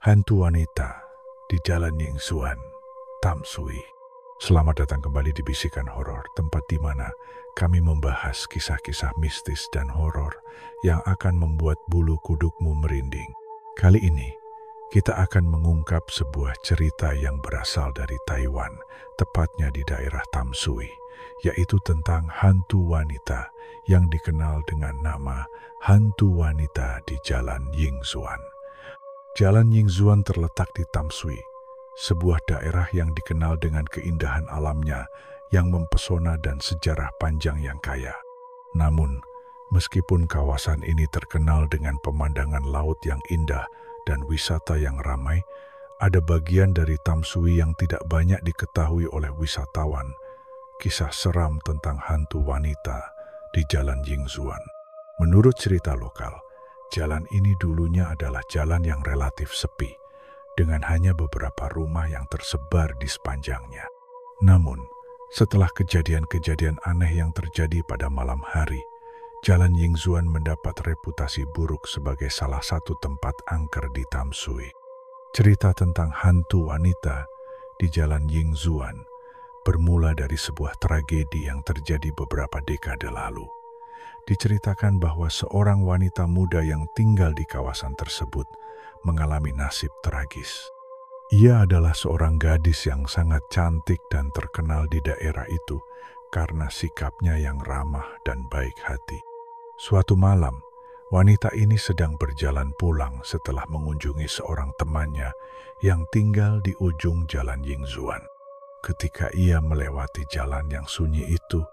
Hantu Wanita di Jalan Yingzuan, Tamsui. Selamat datang kembali di Bisikan Horor, tempat di mana kami membahas kisah-kisah mistis dan horor yang akan membuat bulu kudukmu merinding. Kali ini, kita akan mengungkap sebuah cerita yang berasal dari Taiwan, tepatnya di daerah Tamsui, yaitu tentang hantu wanita yang dikenal dengan nama Hantu Wanita di Jalan Yingzuan. Jalan Yingzuan terletak di Tamsui, sebuah daerah yang dikenal dengan keindahan alamnya yang mempesona dan sejarah panjang yang kaya. Namun, meskipun kawasan ini terkenal dengan pemandangan laut yang indah dan wisata yang ramai, ada bagian dari Tamsui yang tidak banyak diketahui oleh wisatawan. Kisah seram tentang hantu wanita di Jalan Yingzuan. Menurut cerita lokal, jalan ini dulunya adalah jalan yang relatif sepi, dengan hanya beberapa rumah yang tersebar di sepanjangnya. Namun, setelah kejadian-kejadian aneh yang terjadi pada malam hari, Jalan Yingzuan mendapat reputasi buruk sebagai salah satu tempat angker di Tamsui. Cerita tentang hantu wanita di Jalan Yingzuan bermula dari sebuah tragedi yang terjadi beberapa dekade lalu. Diceritakan bahwa seorang wanita muda yang tinggal di kawasan tersebut mengalami nasib tragis. Ia adalah seorang gadis yang sangat cantik dan terkenal di daerah itu karena sikapnya yang ramah dan baik hati. Suatu malam, wanita ini sedang berjalan pulang setelah mengunjungi seorang temannya yang tinggal di ujung Jalan Yingzuan. Ketika ia melewati jalan yang sunyi itu,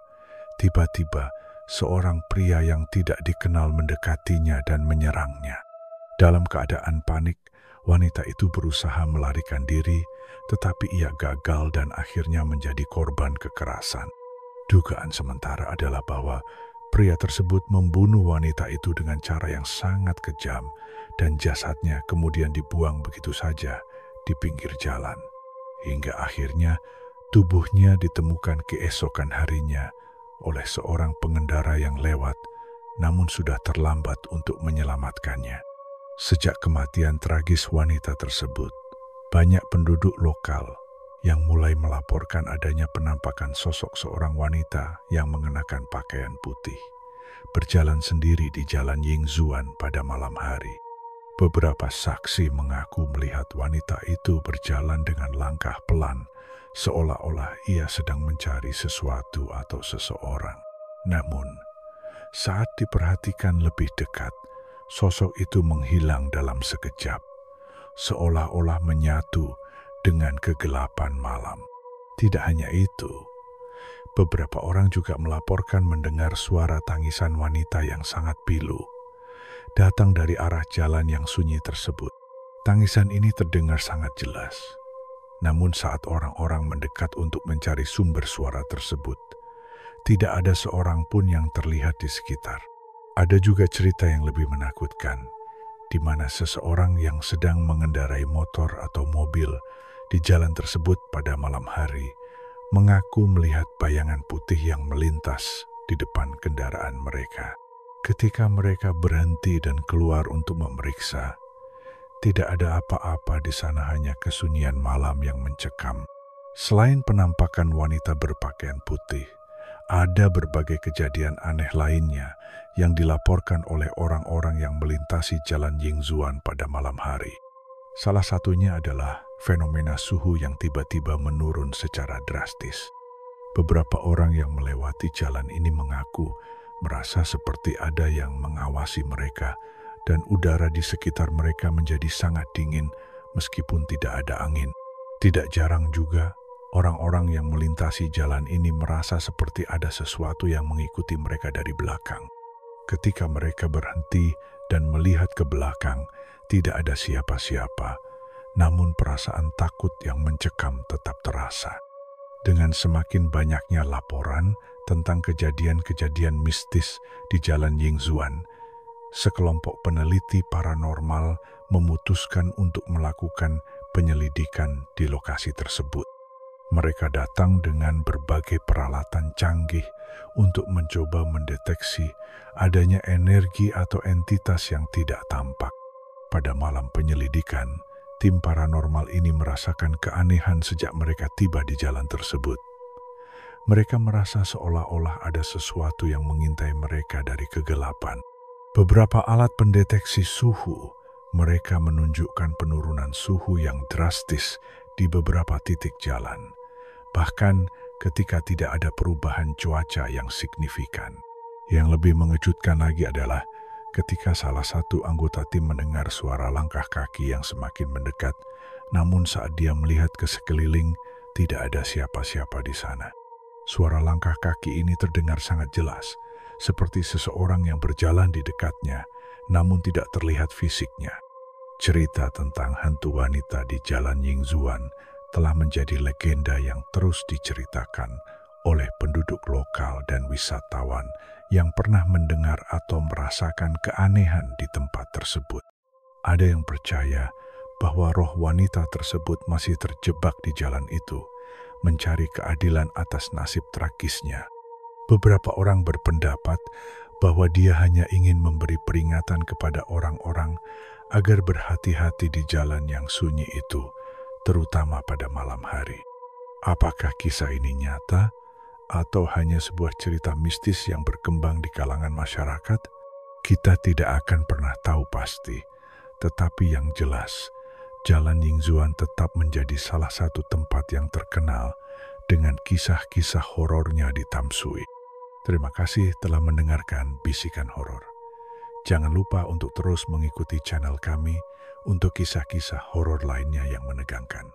tiba-tiba seorang pria yang tidak dikenal mendekatinya dan menyerangnya. Dalam keadaan panik, wanita itu berusaha melarikan diri, tetapi ia gagal dan akhirnya menjadi korban kekerasan. Dugaan sementara adalah bahwa pria tersebut membunuh wanita itu dengan cara yang sangat kejam dan jasadnya kemudian dibuang begitu saja di pinggir jalan. Hingga akhirnya tubuhnya ditemukan keesokan harinya oleh seorang pengendara yang lewat, namun sudah terlambat untuk menyelamatkannya. Sejak kematian tragis wanita tersebut, banyak penduduk lokal yang mulai melaporkan adanya penampakan sosok seorang wanita yang mengenakan pakaian putih, berjalan sendiri di Jalan Yingzuan pada malam hari. Beberapa saksi mengaku melihat wanita itu berjalan dengan langkah pelan, seolah-olah ia sedang mencari sesuatu atau seseorang. Namun, saat diperhatikan lebih dekat, sosok itu menghilang dalam sekejap, seolah-olah menyatu dengan kegelapan malam. Tidak hanya itu, beberapa orang juga melaporkan mendengar suara tangisan wanita yang sangat pilu, datang dari arah jalan yang sunyi tersebut. Tangisan ini terdengar sangat jelas. Namun saat orang-orang mendekat untuk mencari sumber suara tersebut, tidak ada seorang pun yang terlihat di sekitar. Ada juga cerita yang lebih menakutkan, di mana seseorang yang sedang mengendarai motor atau mobil di jalan tersebut pada malam hari mengaku melihat bayangan putih yang melintas di depan kendaraan mereka. Ketika mereka berhenti dan keluar untuk memeriksa, tidak ada apa-apa di sana, hanya kesunyian malam yang mencekam. Selain penampakan wanita berpakaian putih, ada berbagai kejadian aneh lainnya yang dilaporkan oleh orang-orang yang melintasi Jalan Yingzuan pada malam hari. Salah satunya adalah fenomena suhu yang tiba-tiba menurun secara drastis. Beberapa orang yang melewati jalan ini mengaku merasa seperti ada yang mengawasi mereka, dan udara di sekitar mereka menjadi sangat dingin meskipun tidak ada angin. Tidak jarang juga, orang-orang yang melintasi jalan ini merasa seperti ada sesuatu yang mengikuti mereka dari belakang. Ketika mereka berhenti dan melihat ke belakang, tidak ada siapa-siapa, namun perasaan takut yang mencekam tetap terasa. Dengan semakin banyaknya laporan tentang kejadian-kejadian mistis di Jalan Yingzuan, sekelompok peneliti paranormal memutuskan untuk melakukan penyelidikan di lokasi tersebut. Mereka datang dengan berbagai peralatan canggih untuk mencoba mendeteksi adanya energi atau entitas yang tidak tampak. Pada malam penyelidikan, Tim paranormal ini merasakan keanehan sejak mereka tiba di jalan tersebut. Mereka merasa seolah-olah ada sesuatu yang mengintai mereka dari kegelapan. Beberapa alat pendeteksi suhu mereka menunjukkan penurunan suhu yang drastis di beberapa titik jalan, bahkan ketika tidak ada perubahan cuaca yang signifikan. Yang lebih mengejutkan lagi adalah ketika salah satu anggota tim mendengar suara langkah kaki yang semakin mendekat, namun saat dia melihat ke sekeliling, tidak ada siapa-siapa di sana. Suara langkah kaki ini terdengar sangat jelas, seperti seseorang yang berjalan di dekatnya, namun tidak terlihat fisiknya. Cerita tentang hantu wanita di Jalan Yingzuan telah menjadi legenda yang terus diceritakan oleh penduduk lokal dan wisatawan yang pernah mendengar atau merasakan keanehan di tempat tersebut. Ada yang percaya bahwa roh wanita tersebut masih terjebak di jalan itu, mencari keadilan atas nasib tragisnya. Beberapa orang berpendapat bahwa dia hanya ingin memberi peringatan kepada orang-orang agar berhati-hati di jalan yang sunyi itu, terutama pada malam hari. Apakah kisah ini nyata atau hanya sebuah cerita mistis yang berkembang di kalangan masyarakat? Kita tidak akan pernah tahu pasti, tetapi yang jelas, Jalan Yingzuan tetap menjadi salah satu tempat yang terkenal dengan kisah-kisah horornya di Tamsui. Terima kasih telah mendengarkan Bisikan Horor. Jangan lupa untuk terus mengikuti channel kami untuk kisah-kisah horor lainnya yang menegangkan.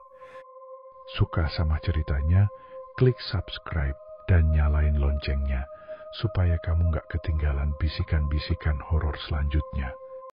Suka sama ceritanya? Klik subscribe dan nyalain loncengnya supaya kamu nggak ketinggalan bisikan-bisikan horor selanjutnya.